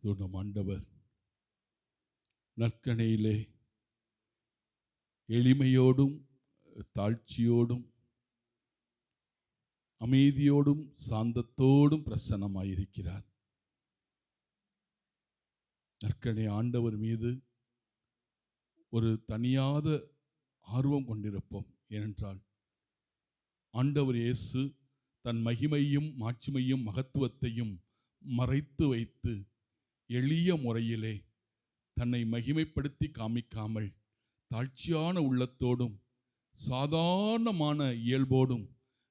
இதோ நம் ஆண்டவர் நற்கணையிலே எளிமையோடும் தாழ்ச்சியோடும் அமைதியோடும் சாந்தத்தோடும் பிரசன்னமாயிருக்கிறார். நற்கணை ஆண்டவர் மீது ஒரு தனியாத ஆர்வம் கொண்டிருப்போம். ஏனென்றால் ஆண்டவர் இயேசு தன் மகிமையும் மாட்சிமையும் மகத்துவத்தையும் மறைத்து வைத்து எளிய முறையிலே தன்னை மகிமைப்படுத்தி காமிக்காமல் தாழ்ச்சியான உள்ளத்தோடும் சாதாரணமான இயல்போடும்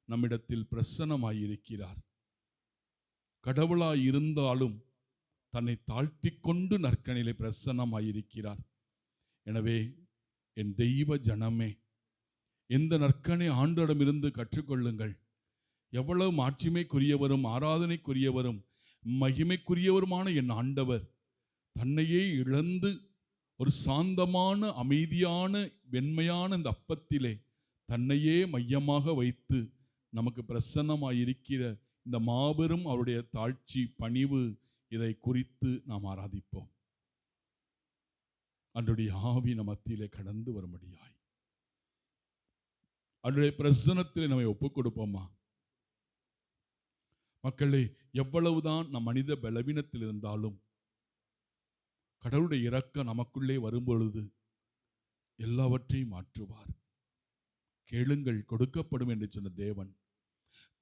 நம்மிடத்தில் பிரசன்னமாயிருக்கிறார். கடவுளாய் இருந்தாலும் தன்னை தாழ்த்தி கொண்டு நற்கணிலே பிரசன்னமாயிருக்கிறார். எனவே என் தெய்வ ஜனமே, இந்த நற்கனை ஆண்டவரிடமிருந்து கற்றுக்கொள்ளுங்கள். எவ்வளவு மாட்சிமைக்குரியவரும் ஆராதனைக்குரியவரும் மகிமைக்குரியவருமான என் ஆண்டவர் தன்னையே இழந்து ஒரு சாந்தமான அமைதியான வெண்மையான இந்த அப்பத்திலே தன்னையே மையமாக வைத்து நமக்கு பிரசன்னமாயிருக்கிற இந்த மாபெரும் அவருடைய தாழ்ச்சி பணிவு, இதை குறித்து நாம் ஆராதிப்போம். அன்றைய ஆவி நம் மத்தியிலே கடந்து வரும்படியாய் அவருடைய பிரசன்னத்திலே நம்மை ஒப்புக் கொடுப்போமா? மக்களே, எவ்வளவுதான் நம் மனித பலவீனத்தில் இருந்தாலும் கடவுளுடைய இரக்கம் நமக்குள்ளே வரும்பொழுது எல்லாவற்றையும் மாற்றுவார். கேளுங்கள் கொடுக்கப்படும் என்று சொன்ன தேவன்,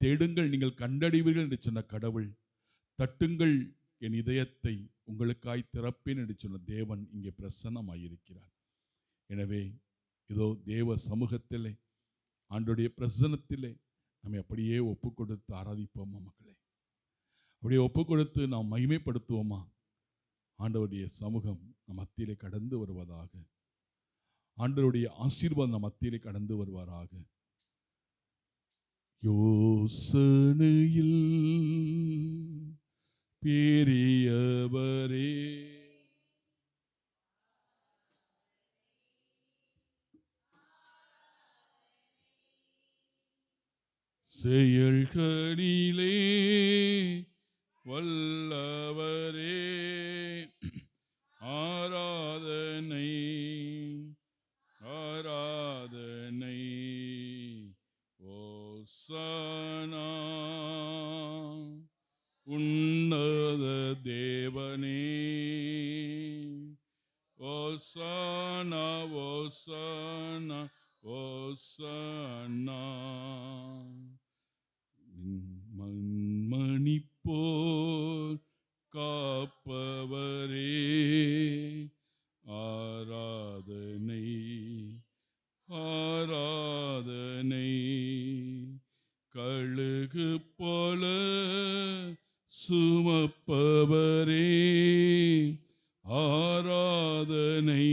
தேடுங்கள் நீங்கள் கண்டடைவீர்கள் என்று சொன்ன கடவுள், தட்டுங்கள் என் இதயத்தை உங்களுக்காய் திறப்பேன் என்று சொன்ன தேவன் இங்கே பிரசன்னமாயிருக்கிறார். எனவே இதோ தேவ சமூகத்திலே ஆண்டவருடைய பிரசன்னத்திலே நம்மை அப்படியே ஒப்பு கொடுத்து ஆராதிப்போமா மக்களே? அப்படியே ஒப்பு கொடுத்து நாம் மகிமைப்படுத்துவோமா? ஆண்டவருடைய சமூகம் நம் மத்தியிலே கடந்து வருவதாக. ஆண்டவருடைய ஆசீர்வாதம் நம் மத்தியிலே கடந்து வருவாராக. யோசனையில் பெரியவரே, செயல்களிலே வல்லவரே, ஆராதனை ஆராதனை ஓசானா. உன்னத தேவனே, ஓசானா ஓசானா ஓசானா. மண்மணி போல் காப்பவரே, ஆராதனை ஆராதனை. கழுகு போல சுமப்பவரே, ஆராதனை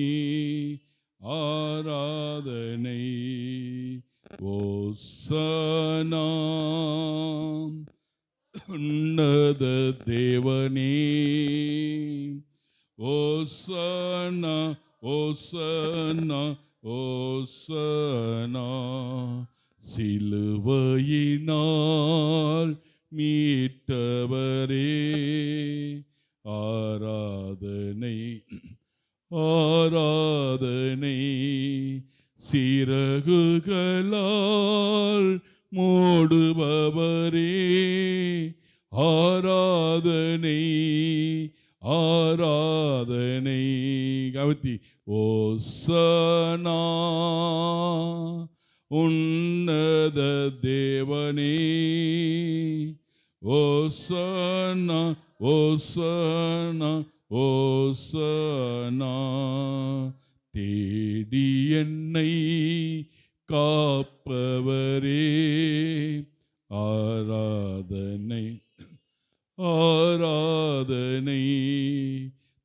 ஆராதனை. ஓசானா உன்னத தேவனே, ஓசானா ஓசானா ஓசானா. சிலுவையினால் மீட்டவரே, ஆராதனை ஆராதனை. சிறகுகளால் மூடுபவரே, ஆராதனை ஆராதனை. கவத்தி ஓசானா உன்னத தேவனே, ஓசானா ஓசானா ஓசானா. தேடி என்னை காப்பவரே, ஆராதனை ஆராதனை.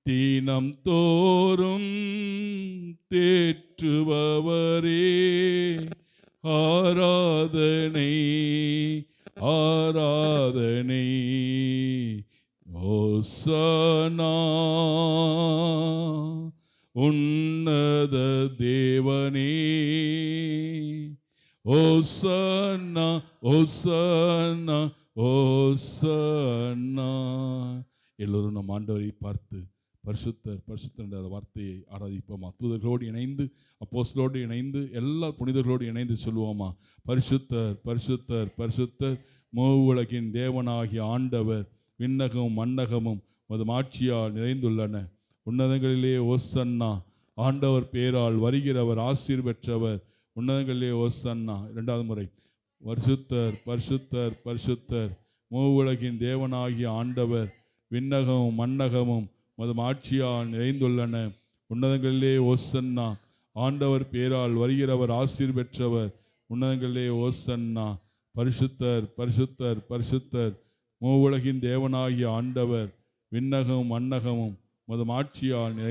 தினம் தோறும் தேற்றுபவரே, ஆராதனை ஆராதனை. ஓசானா உன்னத தேவனே, ஓசானா ஓசானா ஓசானா. எல்லோரும் நம் ஆண்டவரை பார்த்து பரிசுத்தர் பரிசுத்தர் என்ற வார்த்தையை ஆராதிப்போமா. தூதர்களோடு இணைந்து, அப்போஸ்தலரோடு இணைந்து, எல்லா புனிதர்களோடு இணைந்து சொல்லுவோமா. பரிசுத்தர் பரிசுத்தர் பரிசுத்தர், மூவுலகின் தேவனாகிய ஆண்டவர், விண்ணகமும் மண்ணகமும் மது மாட்சியால் நிறைந்துள்ளன. உன்னதங்களிலே ஓசன்னா, ஆண்டவர் பேரால் வருகிறவர் ஆசீர் பெற்றவர். உன்னதங்களிலே ஓசன்னா. இரண்டாவது முறை. பரிசுத்தர் பரிசுத்தர் பரிசுத்தர், மூவுலகின் தேவனாகிய ஆண்டவர், விண்ணகமும் மண்ணகமும் மது மாட்சியால் நிறைந்துள்ளன. உன்னதங்களிலே ஓசன்னா, ஆண்டவர் பேரால் வருகிறவர் ஆசீர் பெற்றவர். உன்னதங்களிலே ஓசன்னா. பரிசுத்தர் பரிசுத்தர் பரிசுத்தர், மூவுலகின் தேவனாகிய ஆண்டவர், விண்ணகமும் மண்ணகமும் மது மாட்சியால்